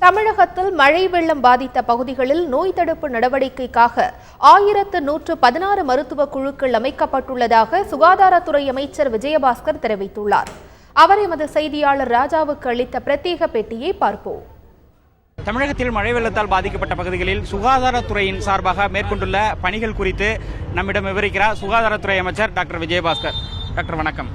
தமிழகத்தில் மழை வெள்ளம் பாதித்த பகுதிகளில் நோய் தடுப்பு நடவடிக்கைக்காக 1116 மருத்துவ குழுக்கள் அமைக்கப்பட்டுள்ளதாக சுகாதாரத்துறை அமைச்சர் விஜயபாஸ்கர் தெரிவித்துள்ளார். அவர் எமது செய்தியாளர் ராஜாவுக்கு அளித்த பிரத்யேக பேட்டியை பார்ப்போம். தமிழகத்தில் மழை வெள்ளத்தால் பாதிக்கப்பட்ட பகுதிகளில் சுகாதாரத்துறையின் சார்பாக மேற்கொண்டுள்ள பணிகள் குறித்து நம்மிடம் விவரிக்கிறார் சுகாதாரத்துறை அமைச்சர் டாக்டர் விஜயபாஸ்கர். டாக்டர் வணக்கம்.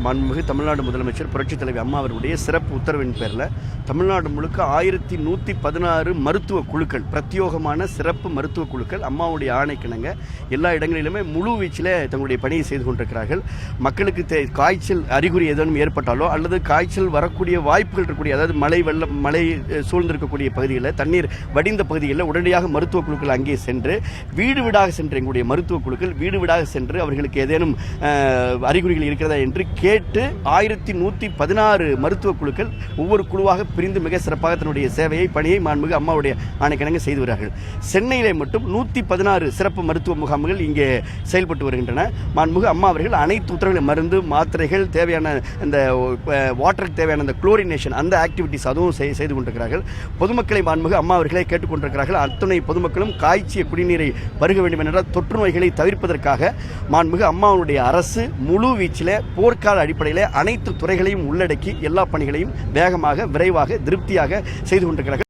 மாண்புமிகு தமிழ்நாடு முதலமைச்சர் புரட்சித் தலைவி அம்மா அவர்களுடைய சிறப்பு உத்தரவின் பேரில் தமிழ்நாடு முழுக்க 1116 மருத்துவ குழுக்கள், பிரத்யோகமான சிறப்பு மருத்துவ குழுக்கள் அம்மாவுடைய ஆணைக்கிணங்க எல்லா இடங்களிலுமே முழு வீச்சில் தங்களுடைய பணியை செய்து கொண்டிருக்கிறார்கள். மக்களுக்கு காய்ச்சல் அறிகுறி ஏதேனும் ஏற்பட்டாலோ அல்லது காய்ச்சல் வரக்கூடிய வாய்ப்புகள் இருக்கக்கூடிய, அதாவது மழை சூழ்ந்திருக்கக்கூடிய பகுதிகளில், தண்ணீர் வடிந்த பகுதிகளில் உடனடியாக மருத்துவ குழுக்கள் அங்கே சென்று வீடு வீடாக சென்று எங்களுடைய மருத்துவ குழுக்கள் வீடு வீடாக சென்று அவர்களுக்கு ஏதேனும் அறிகுறிகள் இருக்கிறதா என்று கேட்டு 1116 மருத்துவ குழுக்கள் ஒவ்வொரு குழுவாக பிரிந்து மிக சிறப்பாக தன்னுடைய சேவையை பணியை மாண்புமிகு அம்மாவுடைய ஆணைக்கிணங்க செய்து வருகிறார்கள். சென்னையிலே மட்டும் 116 சிறப்பு மருத்துவ முகாம்கள் இங்கே செயல்பட்டு வருகின்றன. மாண்புமிகு அம்மா அவர்கள் அனைத்து உத்தரவுகள், மருந்து, மாத்திரைகள், தேவையான இந்த வாட்டருக்கு தேவையான இந்த குளோரினேஷன் அந்த ஆக்டிவிட்டிஸ் அதுவும் செய்து கொண்டிருக்கிறார்கள். பொதுமக்களை மாண்புமிகு அம்மா அவர்களே கேட்டுக்கொண்டிருக்கிறார்கள். அத்தனை பொதுமக்களும் காய்ச்சிய குடிநீரை பருக வேண்டும் என்ற தொற்று நோய்களை தவிர்ப்பதற்காக மாண்புமிகு அம்மாவுடைய அரசு முழு வீச்சில் போர்க்கால அடிப்படையில் அனைத்து துறைகளையும் உள்ளடக்கி எல்லா பணிகளையும் வேகமாக, விரைவாக, திருப்தியாக செய்து கொண்டிருக்கிறார்கள்.